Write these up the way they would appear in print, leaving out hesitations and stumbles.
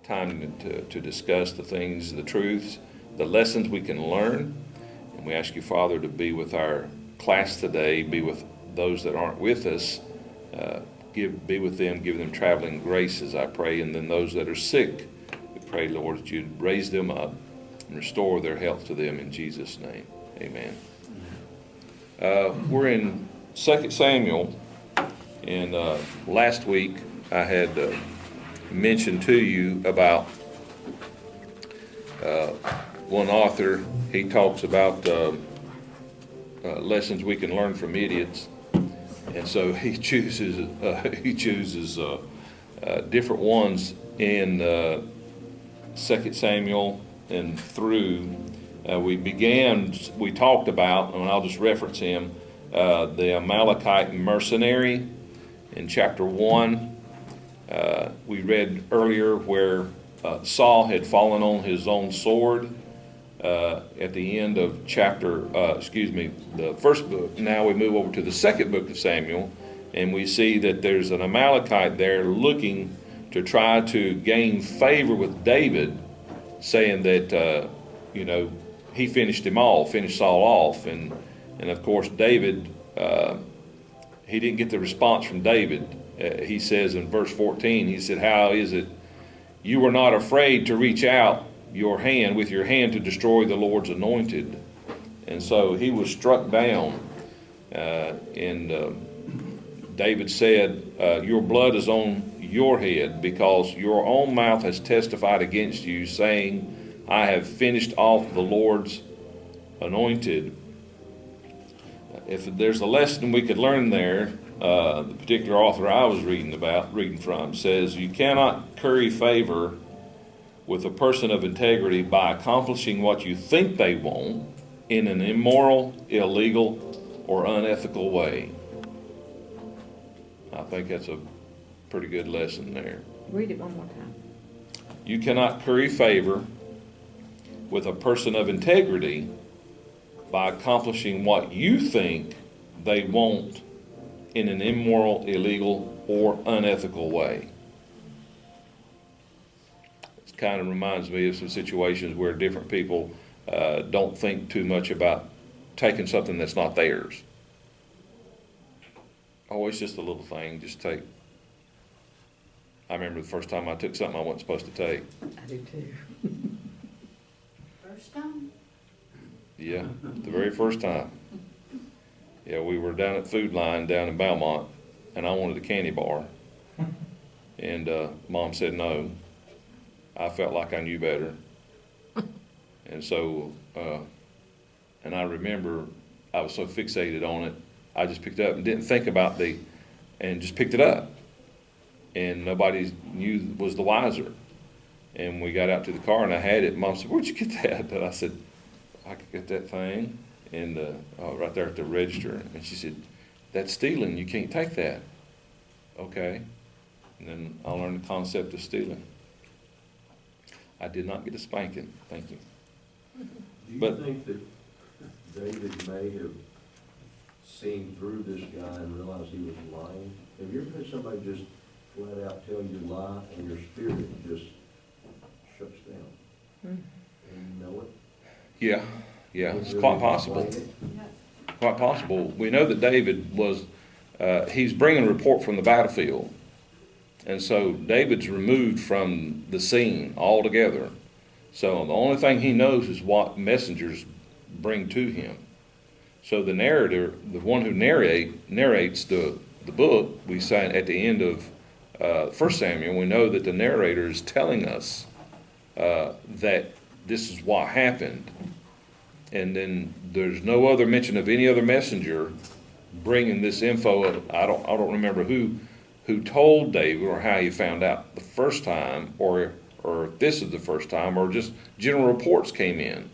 time to discuss the things, the truths, the lessons we can learn. And we ask you, Father, to be with our class today, be with those that aren't with us, be with them, give them traveling graces, I pray. And then those that are sick, we pray, Lord, that you'd raise them up and restore their health to them in Jesus' name. Amen. We're in 2 Samuel, and last week I had mentioned to you about one author. He talks about lessons we can learn from idiots, and so he chooses different ones in 2 Samuel and through. We talked about, and I'll just reference him, the Amalekite mercenary in chapter 1. We read earlier where Saul had fallen on his own sword at the end of the first book. Now we move over to the second book of Samuel, and we see that there's an Amalekite there looking to try to gain favor with David, saying that, he finished Saul off. And of course, David, he didn't get the response from David. He says in verse 14, he said, "How is it you were not afraid to reach out with your hand to destroy the Lord's anointed?" And so he was struck down. And David said, "Your blood is on your head, because your own mouth has testified against you, saying, I have finished off the Lord's anointed." If there's a lesson we could learn there, the particular author I was reading from says, you cannot curry favor with a person of integrity by accomplishing what you think they want in an immoral, illegal, or unethical way. I think that's a pretty good lesson there. Read it one more time. You cannot curry favor with a person of integrity by accomplishing what you think they want in an immoral, illegal, or unethical way. It kind of reminds me of some situations where different people don't think too much about taking something that's not theirs. Always just a little thing, I remember the first time I took something I wasn't supposed to take. I do too. First time? Yeah, the very first time. Yeah, we were down at Food Line down in Belmont, and I wanted a candy bar. And Mom said no. I felt like I knew better. And so, and I remember I was so fixated on it, I just picked it up and didn't think about and just picked it up. And nobody knew was the wiser. And we got out to the car and I had it. Mom said, "Where'd you get that?" And I said, "I could get that thing." And right there at the register. And she said, "That's stealing. You can't take that." Okay. And then I learned the concept of stealing. I did not get a spanking. Thank you. Do you think that David may have seen through this guy and realized he was lying? Have you ever had somebody just flat out tell you a lie and your spirit just shuts down? And you know it? Yeah, it's quite possible. Quite possible. We know that David he's bringing a report from the battlefield. And so David's removed from the scene altogether. So the only thing he knows is what messengers bring to him. So the narrator, the one who narrates the book, we say at the end of 1 Samuel, we know that the narrator is telling us that this is what happened. And then there's no other mention of any other messenger bringing this info. I don't remember who told David or how he found out the first time, or if this is the first time, or just general reports came in.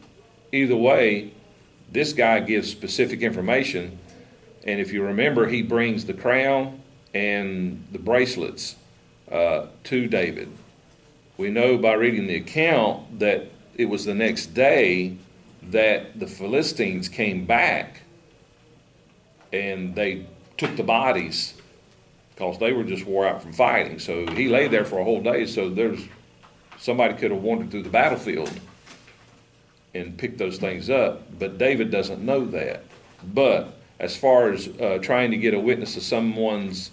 Either way, this guy gives specific information, and if you remember, he brings the crown and the bracelets to David. We know by reading the account that it was the next day that the Philistines came back and they took the bodies because they were just wore out from fighting. So he lay there for a whole day. So there's somebody could have wandered through the battlefield and picked those things up, but David doesn't know that. But as far as trying to get a witness of someone's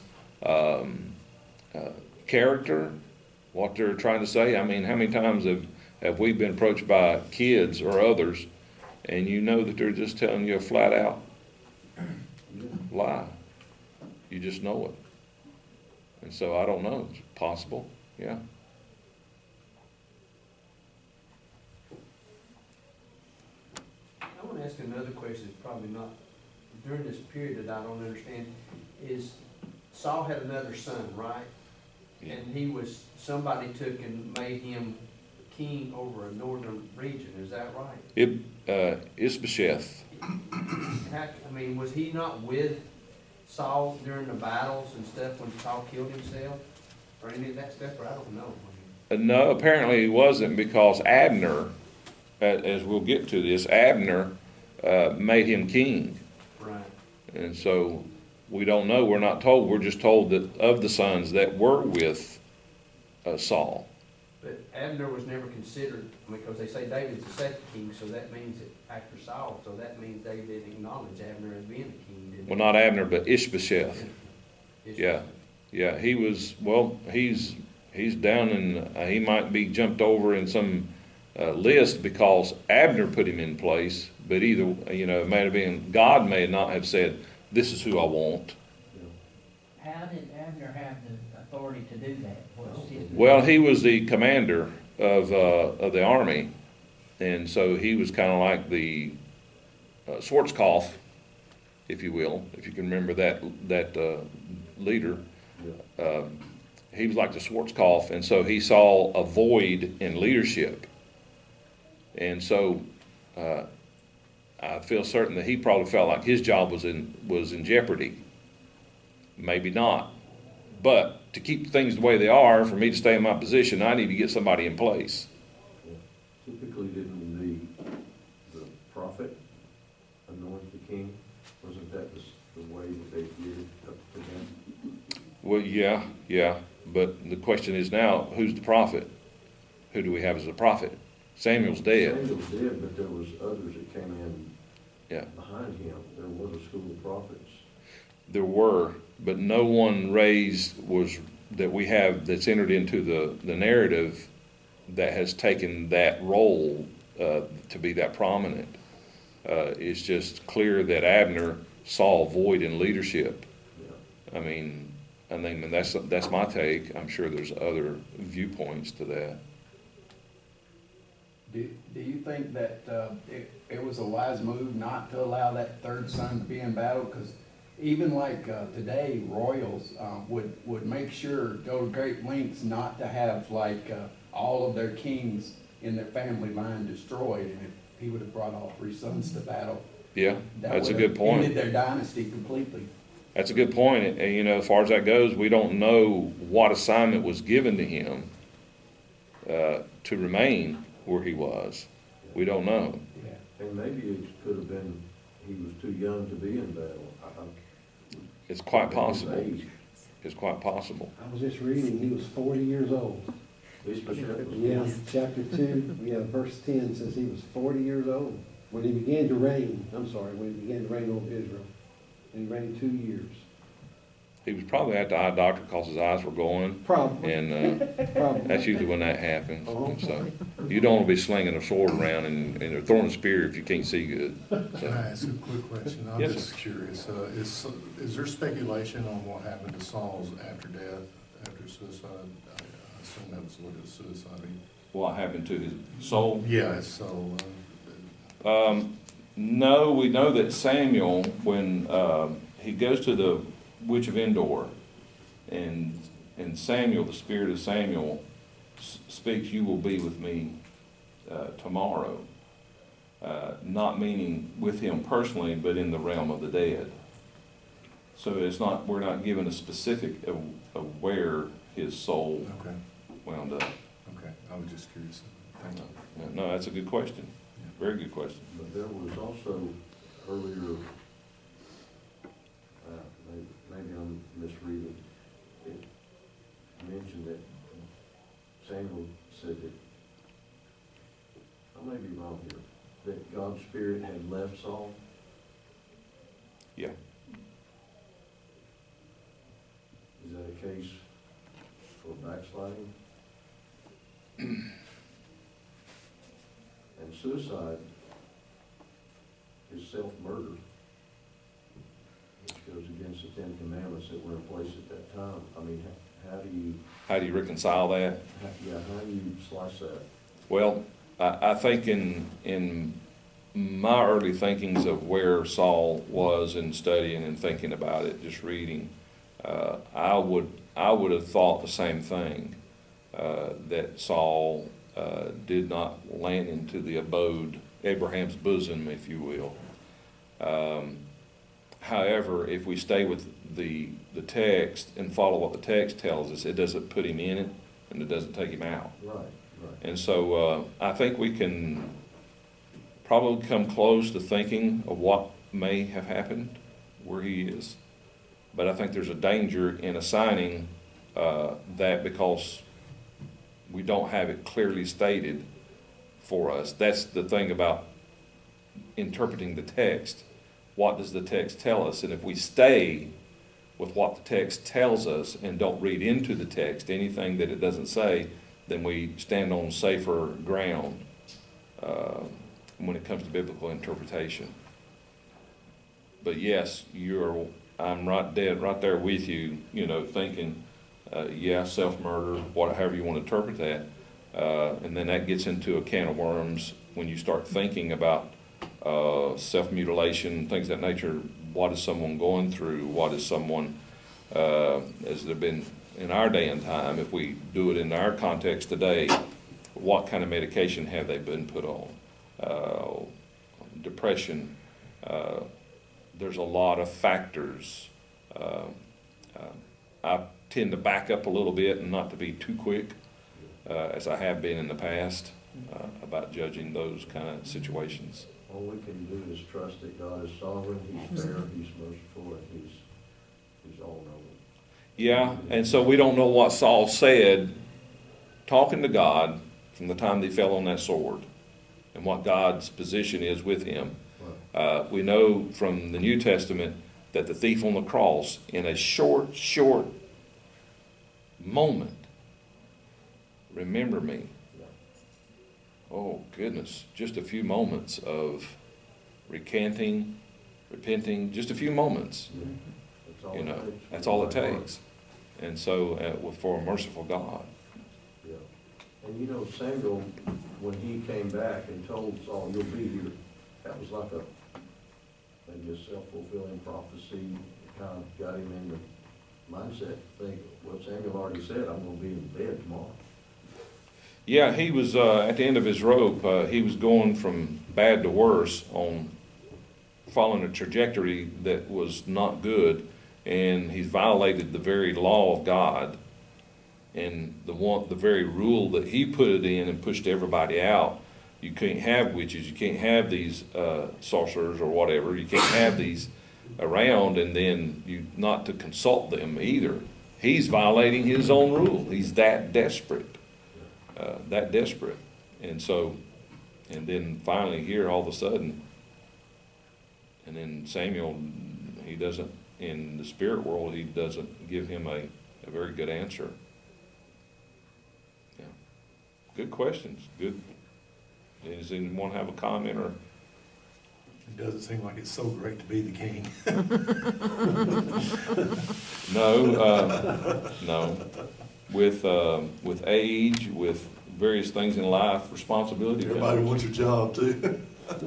character, what they're trying to say, I mean, how many times have we been approached by kids or others, and you know that they're just telling you a flat out lie? You just know it. And so I don't know. It's possible. Yeah. I want to ask another question, it's probably not, during this period that I don't understand, is Saul had another son, right? Yeah. And he was, somebody took and made him king over a northern region, is that right? Ishbosheth. I mean, was he not with Saul during the battles and stuff when Saul killed himself? Or any of that stuff, or I don't know. No, apparently he wasn't, because Abner, as we'll get to this, Abner made him king. Right. And so we don't know. We're not told. We're just told that of the sons that were with Saul. But Abner was never considered, because they say David's the second king, so that means that after Saul, so that means they didn't acknowledge Abner as being a king, did they? Well, not Abner, but Ishbosheth. Ishmael. Yeah, he was, well, he's down in, he might be jumped over in some list because Abner put him in place, but either, it may have been, God may not have said, this is who I want. How did Abner have the authority to do that? Well, he was the commander of the army, and so he was kind of like the Schwarzkopf, if you will, if you can remember that leader. He was like the Schwarzkopf, and so he saw a void in leadership. And so I feel certain that he probably felt like his job was in jeopardy. Maybe not. But to keep things the way they are, for me to stay in my position, I need to get somebody in place. Typically, didn't the prophet anoint the king? Wasn't that the way that they did it up to him? Well, yeah. But the question is now, who's the prophet? Who do we have as the prophet? Samuel's dead. Samuel's dead, but there was others that came in behind him. There was a school of prophets. There were, but no one that we have that's entered into the narrative that has taken that role to be that prominent. It's just clear that Abner saw a void in leadership. Yeah. I mean, that's my take. I'm sure there's other viewpoints to that. Do you think that it was a wise move not to allow that third son to be in battle? Because even like today, royals would make sure, go to great lengths not to have like all of their kings in their family line destroyed. And if he would have brought all three sons to battle, Yeah, that that's a would good have point. ended their dynasty completely. That's a good point. And, as far as that goes, we don't know what assignment was given to him to remain where he was. We don't know. Yeah. And maybe it could have been he was too young to be in battle. It's quite His possible. age. It's quite possible. I was just reading, he was 40 years old. Ishbosheth was Yeah, chapter 2, verse 10 says he was 40 years old when he began to reign. When he began to reign over Israel. And he reigned 2 years. He was probably at the eye doctor because his eyes were going. Probably. And Probably. that's usually when that happens. Uh-huh. And so you don't want to be slinging a sword around and throwing a spear if you can't see good. Can I ask a quick question? I'm Yes, just curious. Is there speculation on what happened to Saul's after death, after suicide? I assume that was what it was, suicide. What happened to his soul? Yeah, his soul. No, we know that Samuel, when he goes to the witch of Endor, and Samuel, the spirit of Samuel, speaks, "You will be with me tomorrow." Not meaning with him personally, but in the realm of the dead. So we're not given a specific of where his soul Okay, wound up. okay. I was just curious. Thank you. No, that's a good question. Very good question. But there was also earlier, maybe I'm misreading, it mentioned that Samuel said that I may be wrong here, that God's Spirit had left Saul? Yeah. Is that a case for backsliding? And suicide is self-murder, which goes against the Ten Commandments that were in place at that time. I mean, how How do you reconcile that? how do you slice that? Well, I think in my early thinkings of where Saul was in studying and thinking about it, just reading, I would have thought the same thing, that Saul did not land into the abode, Abraham's bosom, if you will. However, if we stay with the text and follow what the text tells us, it doesn't put him in it and it doesn't take him out. Right, right. And so I think we can probably come close to thinking of what may have happened where he is. But I think there's a danger in assigning that because we don't have it clearly stated for us. That's the thing about interpreting the text. What does the text tell us? And if we stay with what the text tells us and don't read into the text anything that it doesn't say, then we stand on safer ground when it comes to biblical interpretation. But yes, I'm right there with you, thinking, yeah, self-murder, however you want to interpret that. And then that gets into a can of worms when you start thinking about self-mutilation, things of that nature. What is someone going through? What is someone, as there been in our day and time, if we do it in our context today, what kind of medication have they been put on? Depression. There's a lot of factors. I tend to back up a little bit and not to be too quick, as I have been in the past, about judging those kind of situations. All we can do is trust that God is sovereign, He's fair, He's merciful, and He's all-knowing. Yeah, and so we don't know what Saul said talking to God from the time they fell on that sword and what God's position is with him. We know from the New Testament that the thief on the cross, in a short moment, remember me. Oh, goodness, just a few moments of recanting, repenting, just a few moments. That's all it takes. And so, for a merciful God. Yeah. And Samuel, when he came back and told Saul, you'll be here, that was like maybe a self-fulfilling prophecy. It kind of got him in the mindset to think, well, Samuel already said, I'm going to be in bed tomorrow. Yeah, he was at the end of his rope. He was going from bad to worse on following a trajectory that was not good, and he's violated the very law of God and the very rule that he put it in and pushed everybody out. You can't have witches. You can't have these sorcerers or whatever. You can't have these around, and then you not to consult them either. He's violating his own rule. He's that desperate. And so, and then finally here all of a sudden, and then Samuel, he doesn't, in the spirit world, he doesn't give him a very good answer. Yeah. Good questions. Good. Does anyone have a comment or? It doesn't seem like it's so great to be the king. No. With age, with various things in life, responsibility. Everybody wants your job too.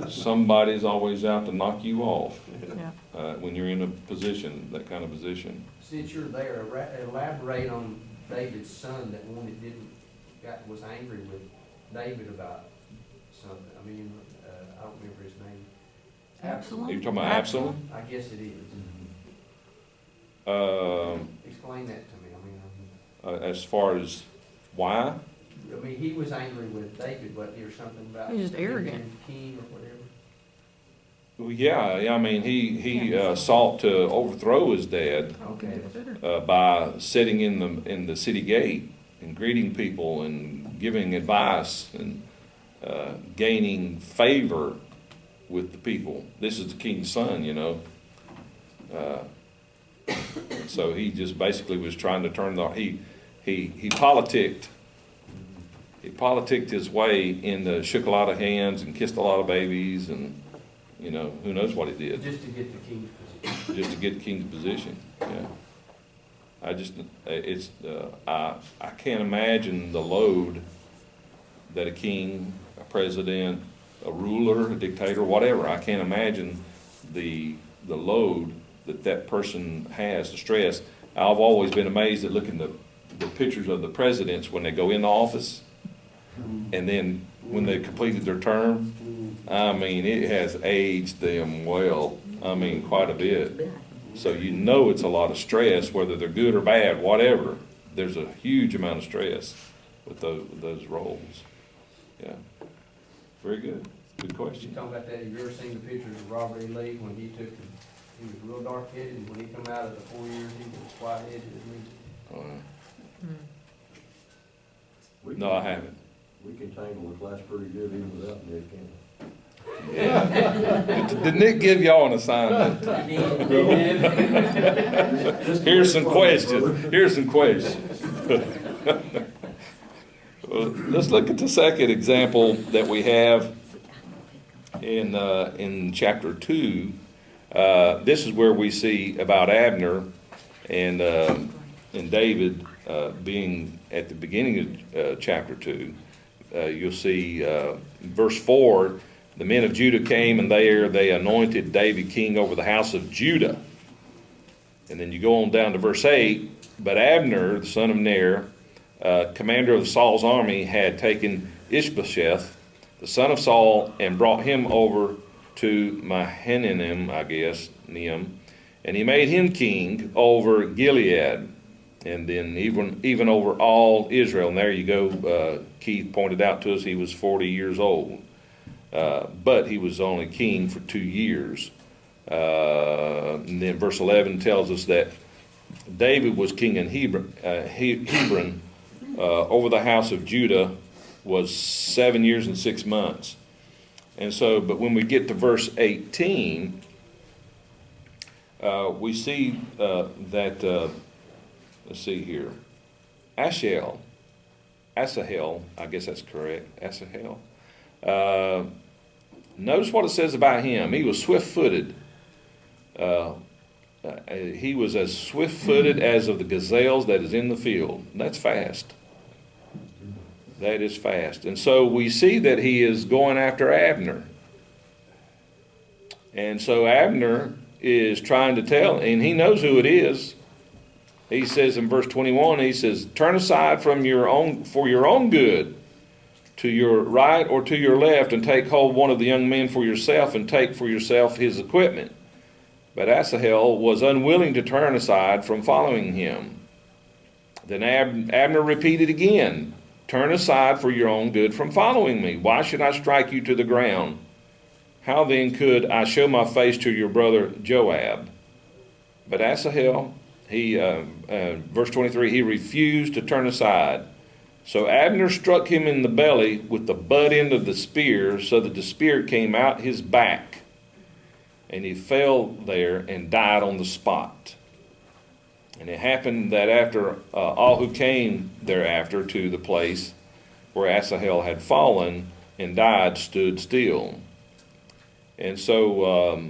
Somebody's always out to knock you off Yeah. when you're in a position, that kind of position. Since you're there, elaborate on David's son that was angry with David about something. I mean, I don't remember his name. Absalom? Are you talking about Absalom? I guess it is. Explain that to me. As far as why? I mean, he was angry with David, wasn't he, or something about? He's just him arrogant. being king or whatever. Well, yeah. I mean, he sought to overthrow his dad Okay. by sitting in the city gate and greeting people and giving advice and gaining favor with the people. This is the king's son, you know. So he just basically was trying to turn he politicked. He politicked his way into, shook a lot of hands and kissed a lot of babies, and you know, who knows what he did. Just to get the king's position. Just to get the king's position. Yeah. I can't imagine the load that a king, a president, a ruler, a dictator, whatever. I can't imagine the load that person has, the stress. I've always been amazed at looking at the pictures of the presidents when they go into office, and then when they completed their term. I mean, it has aged them well. I mean, quite a bit. So you know it's a lot of stress, whether they're good or bad, whatever. There's a huge amount of stress with those roles. Yeah. Very good. Good You question. talking about that, have you ever seen the pictures of Robert E. Lee when he was real dark-headed, and when he come out of the 4 years, he was white-headed as me? We No, I haven't. We can tangle the class pretty good even without Nick, can't we? Yeah. Did Nick give y'all an assignment? Here's some questions. Here's some questions. Well, let's look at the second example that we have in chapter 2. This is where we see about Abner and David being at the beginning of chapter 2. You'll see verse 4. The men of Judah came, and there they anointed David king over the house of Judah. And then you go on down to verse 8. But Abner, the son of Ner, commander of Saul's army, had taken Ishbosheth, the son of Saul, and brought him over to Mahanaim, I guess, Neim, and he made him king over Gilead, and then even over all Israel. And there you go. Keith pointed out to us he was 40 years old. But he was only king for 2 years. And then verse 11 tells us that David was king in Hebron over the house of Judah was 7 years and 6 months. And so, but when we get to verse 18, we see that, let's see here, Asahel, I guess that's correct, Asahel. Notice what it says about him. He was swift-footed. He was as swift-footed as of the gazelles that is in the field. That's fast. That is fast. And so we see that he is going after Abner. And so Abner is trying to tell, and he knows who it is. He says in verse 21, he says, turn aside for your own good, to your right or to your left, and take hold one of the young men for yourself, and take for yourself his equipment. But Asahel was unwilling to turn aside from following him. Then Abner repeated again, turn aside for your own good from following me. Why should I strike you to the ground? How then could I show my face to your brother Joab? But Asahel, verse 23, he refused to turn aside. So Abner struck him in the belly with the butt end of the spear, so that the spear came out his back. And he fell there and died on the spot. And it happened that after all who came thereafter to the place where Asahel had fallen and died stood still. And so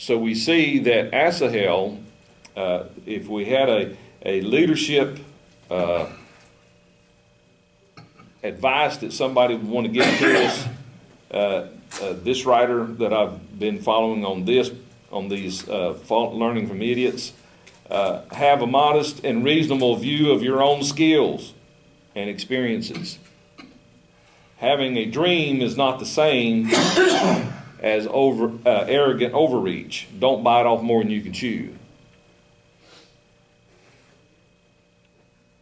we see that Asahel, if we had a leadership advice that somebody would want to give to us, this writer that I've been following on these learning from idiots, have a modest and reasonable view of your own skills and experiences. Having a dream is not the same as arrogant overreach. Don't bite off more than you can chew.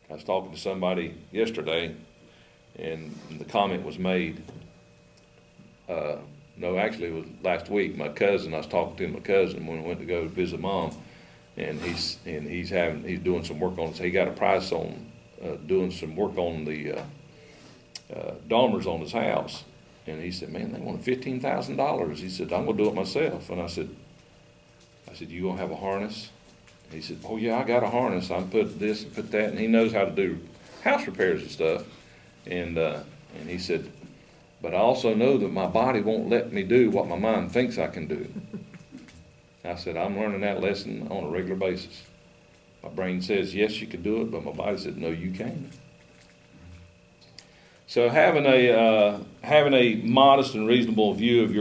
I was talking to somebody yesterday, and the comment was made. No, actually, it was last week. My cousin, I was talking to my cousin when we went to go visit Mom, and he's doing some work on it. So he got a price on doing some work on the dormers on his house. And he said, man, they wanted $15,000. He said, I'm gonna do it myself. And I said, you gonna have a harness? He said, oh yeah, I got a harness. I put this and put that, and he knows how to do house repairs and stuff. And he said, but I also know that my body won't let me do what my mind thinks I can do. I said, I'm learning that lesson on a regular basis. My brain says, yes, you can do it, but my body said, no, you can't. So having a modest and reasonable view of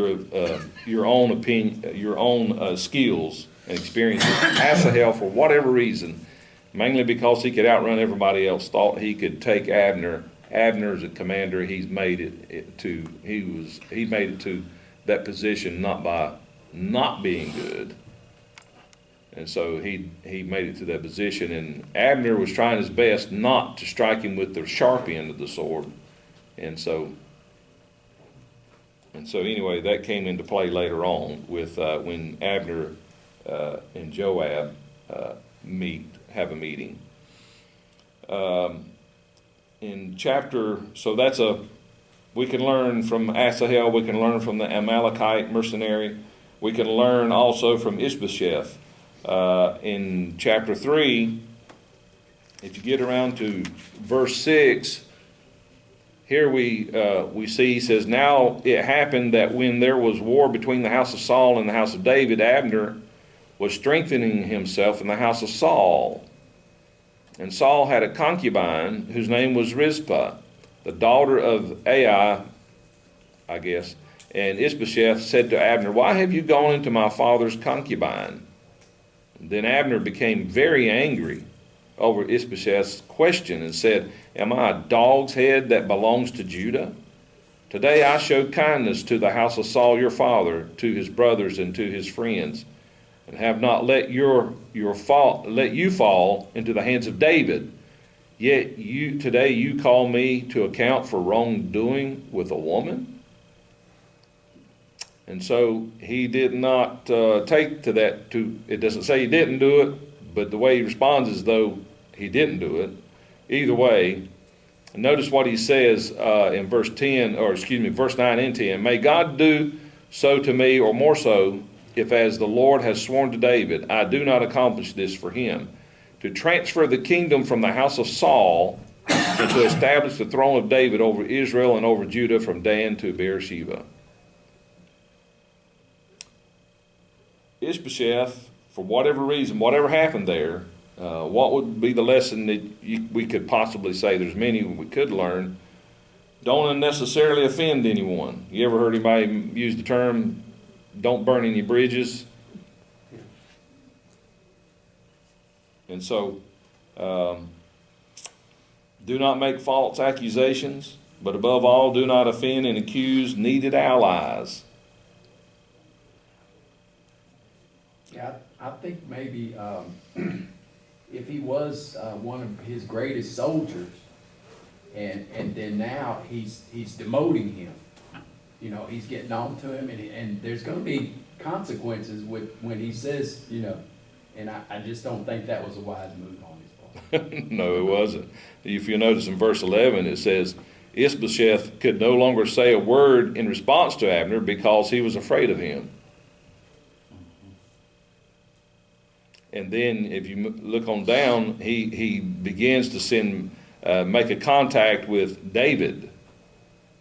your own opinion, your own skills and experiences, Asahel, for whatever reason, mainly because he could outrun everybody else, thought he could take Abner. Abner as a commander, he made it to that position not by not being good. And so he made it to that position, and Abner was trying his best not to strike him with the sharp end of the sword. And so anyway, that came into play later on with when Abner and Joab have a meeting. We can learn from Asahel, we can learn from the Amalekite mercenary, we can learn also from Ishbosheth. In chapter 3, if you get around to verse 6, here we see, he says, now it happened that when there was war between the house of Saul and the house of David, Abner was strengthening himself in the house of Saul. And Saul had a concubine whose name was Rizpah, the daughter of Ai, I guess. And Ishbosheth said to Abner, why have you gone into my father's concubine? And then Abner became very angry over Ishbosheth's question and said, am I a dog's head that belongs to Judah? Today I showed kindness to the house of Saul your father, to his brothers and to his friends, and have not let you fall into the hands of David. Yet today you call me to account for wrongdoing with a woman? And so he did not take to that. It doesn't say he didn't do it, but the way he responds is though he didn't do it. Either way, notice what he says in verse 9 and 10. May God do so to me, or more so, if as the Lord has sworn to David, I do not accomplish this for him, to transfer the kingdom from the house of Saul and to establish the throne of David over Israel and over Judah from Dan to Beersheba. Ishbosheth, for whatever reason, whatever happened there, what would be the lesson that we could possibly say? There's many we could learn. Don't unnecessarily offend anyone. You ever heard anybody use the term, don't burn any bridges? And so, do not make false accusations, but above all, do not offend and accuse needed allies. Yeah, I think maybe if he was one of his greatest soldiers, and then now he's demoting him. You know, he's getting on to him, and there's going to be consequences when he says, you know, and I just don't think that was a wise move on his part. No, it wasn't. If you notice in verse 11, it says, Ishbosheth could no longer say a word in response to Abner because he was afraid of him. And then if you look on down, he begins to make a contact with David.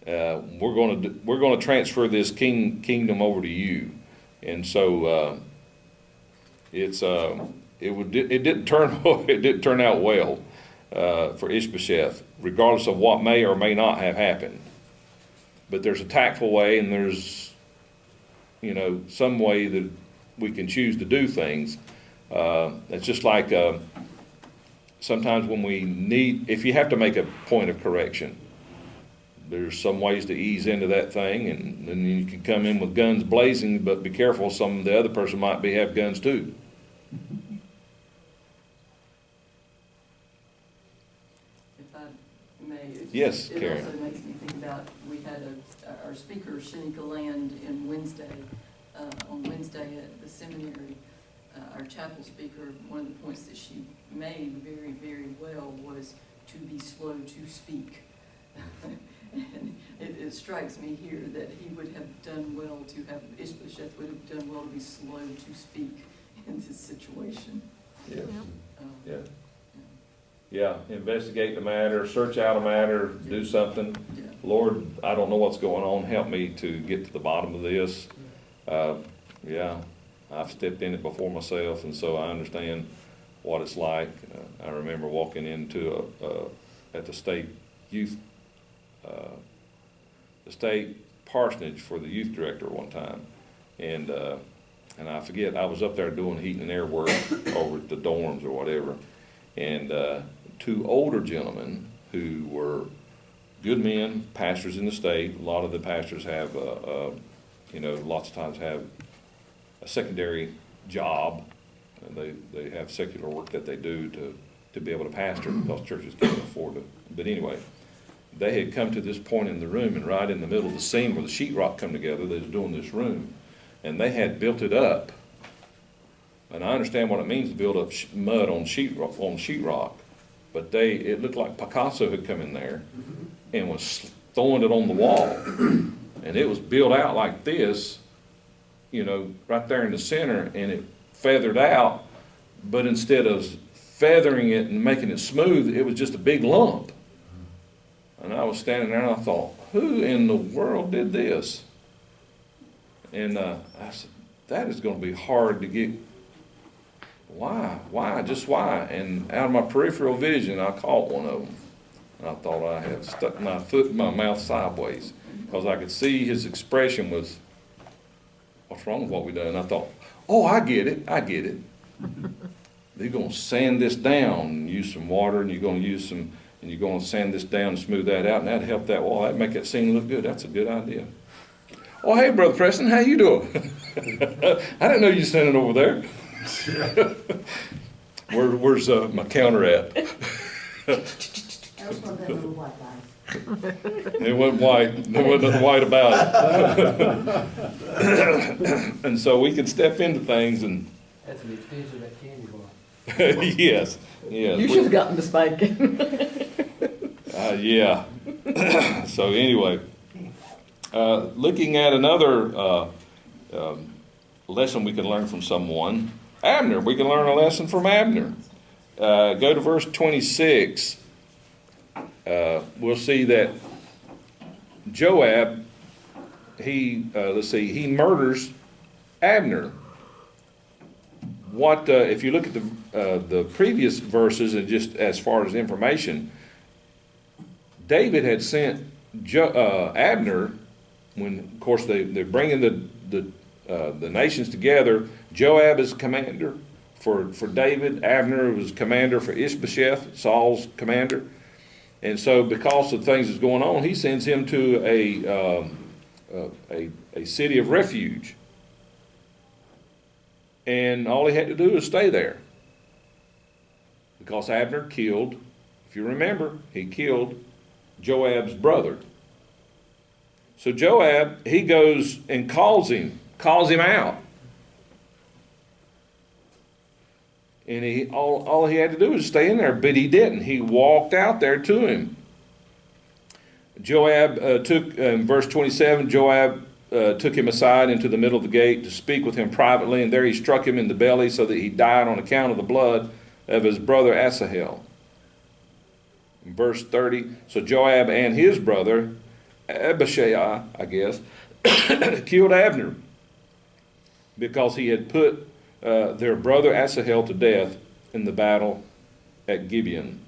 We're going to transfer this kingdom over to you. And so it didn't turn out well for Ishbosheth, regardless of what may or may not have happened. But there's a tactful way, and there's some way that we can choose to do things. It's just like sometimes when if you have to make a point of correction, there's some ways to ease into that thing, and then you can come in with guns blazing, but be careful, the other person might have guns too. If I may. Yes, It Karen. also makes me think about, we had our speaker, Shanika Land, on Wednesday at the seminary. Our chapel speaker, one of the points that she made very, very well was to be slow to speak. And it strikes me here that he would have done well to have, Ishbosheth would have done well to be slow to speak in this situation. Yes. Um, Yeah. Yeah, investigate the matter, search out a matter, do something. Yeah. Lord, I don't know what's going on, help me to get to the bottom of this. Yeah, I've stepped in it before myself, and so I understand what it's like. I remember walking into at the state youth, the state parsonage for the youth director one time, and I forget, I was up there doing heating and air work over at the dorms or whatever, and two older gentlemen who were good men, pastors in the state. A lot of the pastors have, lots of times have a secondary job. They have secular work that they do to be able to pastor because churches can't afford it. But anyway, they had come to this point in the room, and right in the middle of the seam where the sheetrock come together, they was doing this room, and they had built it up. And I understand what it means to build up mud on sheetrock, but it looked like Picasso had come in there and was throwing it on the wall, and it was built out like this, right there in the center, and it feathered out, but instead of feathering it and making it smooth, it was just a big lump. And I was standing there and I thought, who in the world did this? And I said, that is going to be hard to get. Why? Just why? And out of my peripheral vision, I caught one of them. And I thought I had stuck my foot in my mouth sideways because I could see his expression was, what's wrong with what we done? And I thought, oh, I get it. They're going to sand this down and use some water, and you're going to sand this down and smooth that out, and that'd help that wall. That'd make that scene look good. That's a good idea. Oh, hey, Brother Preston, how you doing? I didn't know you were standing over there. Where's my counter at? That was one of that little white guy. It wasn't white. There wasn't nothing white about it. And so we can step into things and. That's an extension of that candy bar. Yes. You should have gotten the spanking. Yeah. So anyway, looking at another lesson we can learn from someone, Abner. We can learn a lesson from Abner. Go to verse 26. We'll see that Joab, he murders Abner. What if you look at the previous verses and just as far as information, David had sent Abner when, of course, they're bringing the nations together. Joab is commander for David. Abner was commander for Ishbosheth, Saul's commander. And so because of things that's going on, he sends him to a city of refuge. And all he had to do was stay there. Because Abner killed, if you remember, he killed Joab's brother. So Joab, he goes and calls him out. And all he had to do was stay in there, but he didn't. He walked out there to him. Joab took, in verse 27, Joab took him aside into the middle of the gate to speak with him privately, and there he struck him in the belly so that he died on account of the blood of his brother Asahel. In verse 30, so Joab and his brother, Abishai, I guess, killed Abner because he had put their brother Asahel to death in the battle at Gibeon.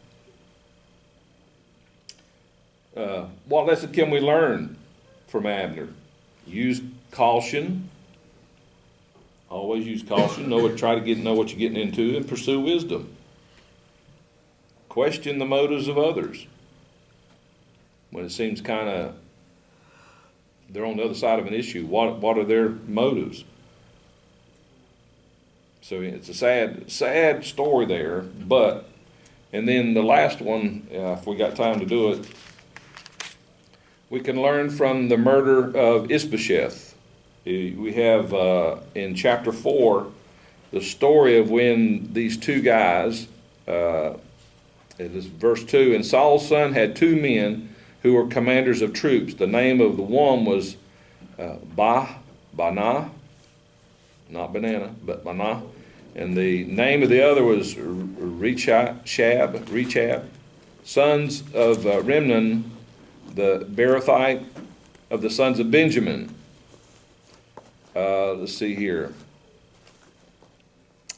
What lesson can we learn from Abner? Use caution. Always use caution. Try to know what you're getting into, and pursue wisdom. Question the motives of others. When it seems kind of they're on the other side of an issue, what are their motives? So it's a sad story there, and then the last one, if we got time to do it, we can learn from the murder of Ishbosheth. We have in chapter 4 the story of when these two guys, it is verse 2, and Saul's son had two men who were commanders of troops. The name of the one was Banah, not banana, but Banah. And the name of the other was Rechab, sons of Remnon, the Beerothite, of the sons of Benjamin. Let's see here.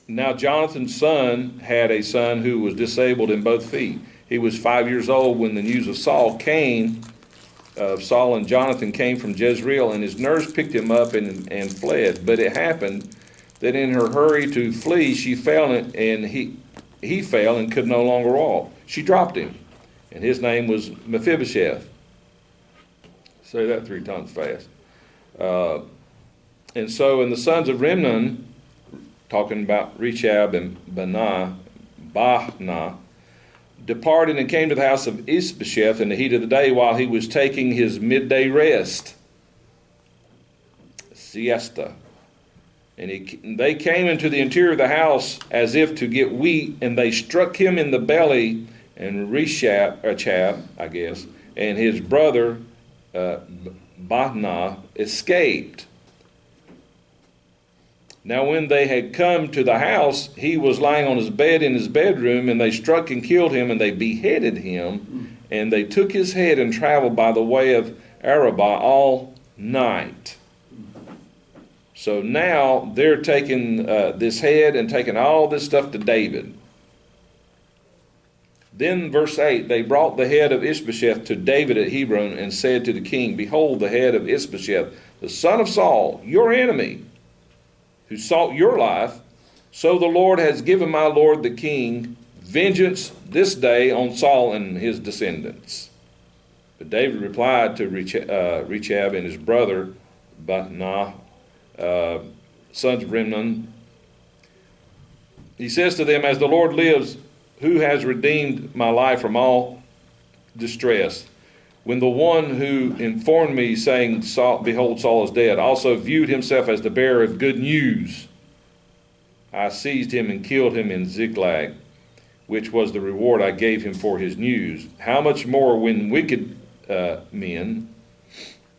Now Jonathan's son had a son who was disabled in both feet. He was 5 years old when the news of Saul and Jonathan came from Jezreel, and his nurse picked him up and fled. But it happened that in her hurry to flee, she fell, and he fell and could no longer walk. She dropped him, and his name was Mephibosheth. Say that 3 times fast. And the sons of Remnon, talking about Rechab and Banah, departed and came to the house of Ishbosheth in the heat of the day while he was taking his midday rest, siesta. And they came into the interior of the house as if to get wheat, and they struck him in the belly, and Rechab, I guess, and his brother Banah escaped. Now when they had come to the house, he was lying on his bed in his bedroom, and they struck and killed him, and they beheaded him, and they took his head and traveled by the way of Arabah all night. So now they're taking this head and taking all this stuff to David. Then verse 8, they brought the head of Ishbosheth to David at Hebron and said to the king, behold, the head of Ishbosheth, the son of Saul, your enemy, who sought your life. So the Lord has given my lord the king vengeance this day on Saul and his descendants. But David replied to Rechab and his brother Banah, sons of Remnon. He says to them, as the Lord lives, who has redeemed my life from all distress, when the one who informed me, saying, behold, Saul is dead, also viewed himself as the bearer of good news, I seized him and killed him in Ziklag, which was the reward I gave him for his news. How much more when wicked men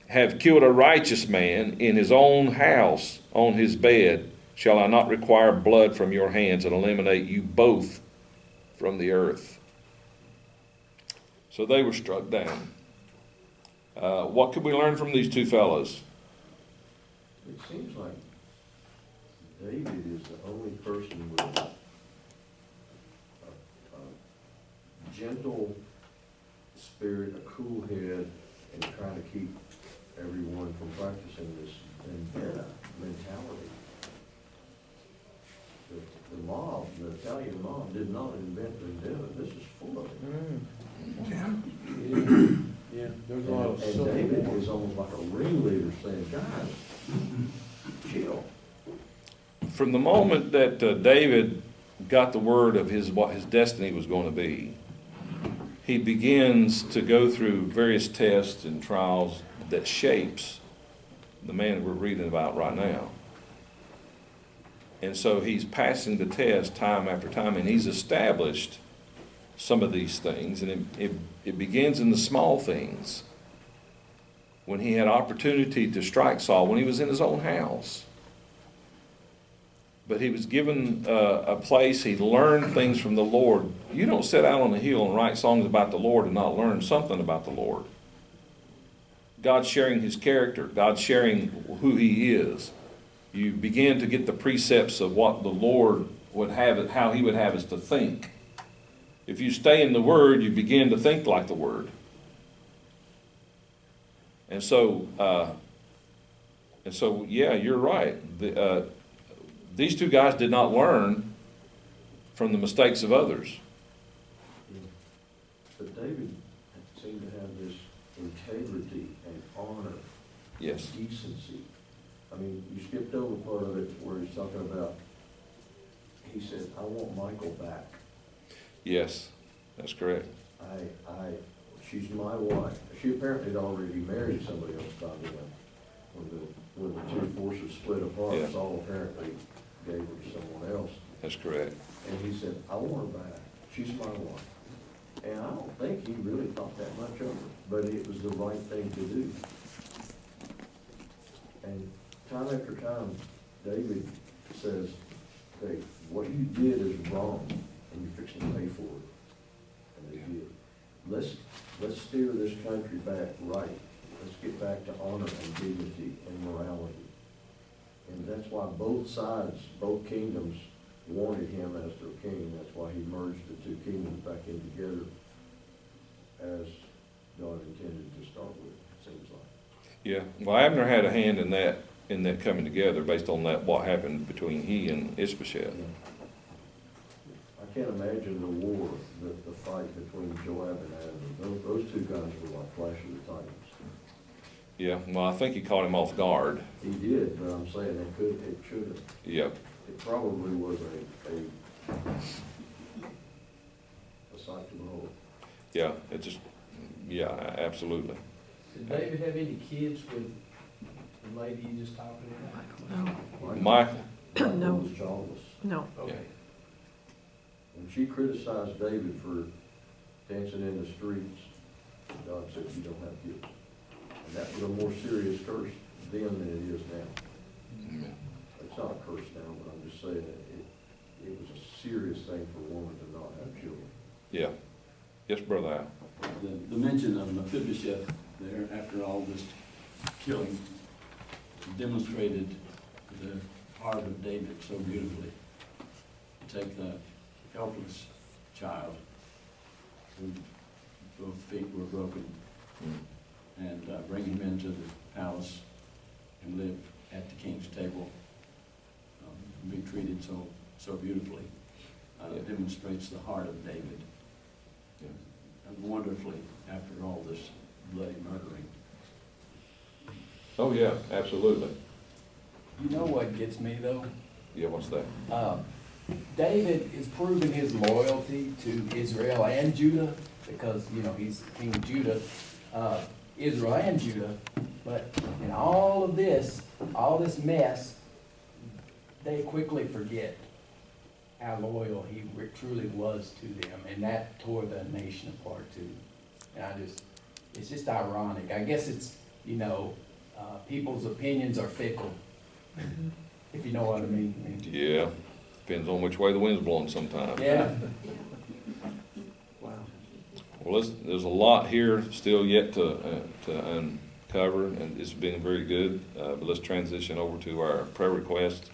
have killed a righteous man in his own house, on his bed, shall I not require blood from your hands and eliminate you both from the earth? So they were struck down. What could we learn from these two fellows? It seems like David is the only person with a gentle spirit, a cool head, and trying to keep everyone from practicing this vendetta mentality. The mob, the Italian mob, did not invent vendetta. This is full of it. Yeah, there's a lot of And David is almost like a ringleader saying, guys, chill. From the moment that David got the word of what his destiny was going to be, he begins to go through various tests and trials that shapes the man we're reading about right now. And so he's passing the test time after time, and he's established some of these things, and it begins in the small things. When he had opportunity to strike Saul, when he was in his own house. But he was given a place, he learned things from the Lord. You don't sit out on a hill and write songs about the Lord and not learn something about the Lord. God's sharing his character, God's sharing who he is. You begin to get the precepts of what the Lord would have it, how he would have us to think. If you stay in the Word, you begin to think like the Word. And so, yeah, you're right. These two guys did not learn from the mistakes of others. But David seemed to have this integrity and honor, Yes. decency. I mean, you skipped over part of it where he's talking about, he said, I want Michael back. Yes, that's correct. She's my wife. She apparently had already married somebody else by then. When the two forces split apart, Yeah. Saul apparently gave her to someone else. That's correct. And he said, I want her back. She's my wife. And I don't think he really thought that much of her. But but it was the right thing to do. And time after time, David says, hey, what you did is wrong, and you're fixing to pay for it. And they did. Let's steer this country back right. Let's get back to honor and dignity and morality. And that's why both sides, both kingdoms, wanted him as their king. That's why he merged the two kingdoms back in together as God intended to start with, it seems like. Yeah, well, Abner had a hand in that coming together based on that, what happened between he and Ishbosheth. I can't imagine the war, the fight between Joab and Abner. Those two guys were like Flash of the Titans. Yeah, well, I think he caught him off guard. He did, but I'm saying it should have. Yeah, It probably was a sight to behold. yeah, it just, yeah, absolutely. Did David have any kids with the lady you just talked about? Michael, No. was childless. No. Okay. When she criticized David for dancing in the streets, God said, you don't have kids. And that was a more serious curse then than it is now. It's not a curse now, but I'm just saying that it was a serious thing for a woman to not have children. yeah. Yes, Brother Al. The mention of Mephibosheth there after all this killing demonstrated the heart of David so beautifully. Take the helpless child who both feet were broken and bring him into the palace and live at the king's table, and be treated so beautifully. It demonstrates the heart of David. And wonderfully, after all this bloody murdering. Oh, yeah, absolutely. You know what gets me though? Yeah, what's that? David is proving his loyalty to Israel and Judah because, you know, he's king of Judah, Israel and Judah. But in all this mess, they quickly forget how loyal he truly was to them, and that tore the nation apart too. And it's just ironic. I guess it's, you know, people's opinions are fickle, if you know what I mean. Yeah, depends on which way the wind's blowing sometimes. Yeah. Wow. Well, there's a lot here still yet to uncover, and it's been very good. But let's transition over to our prayer request.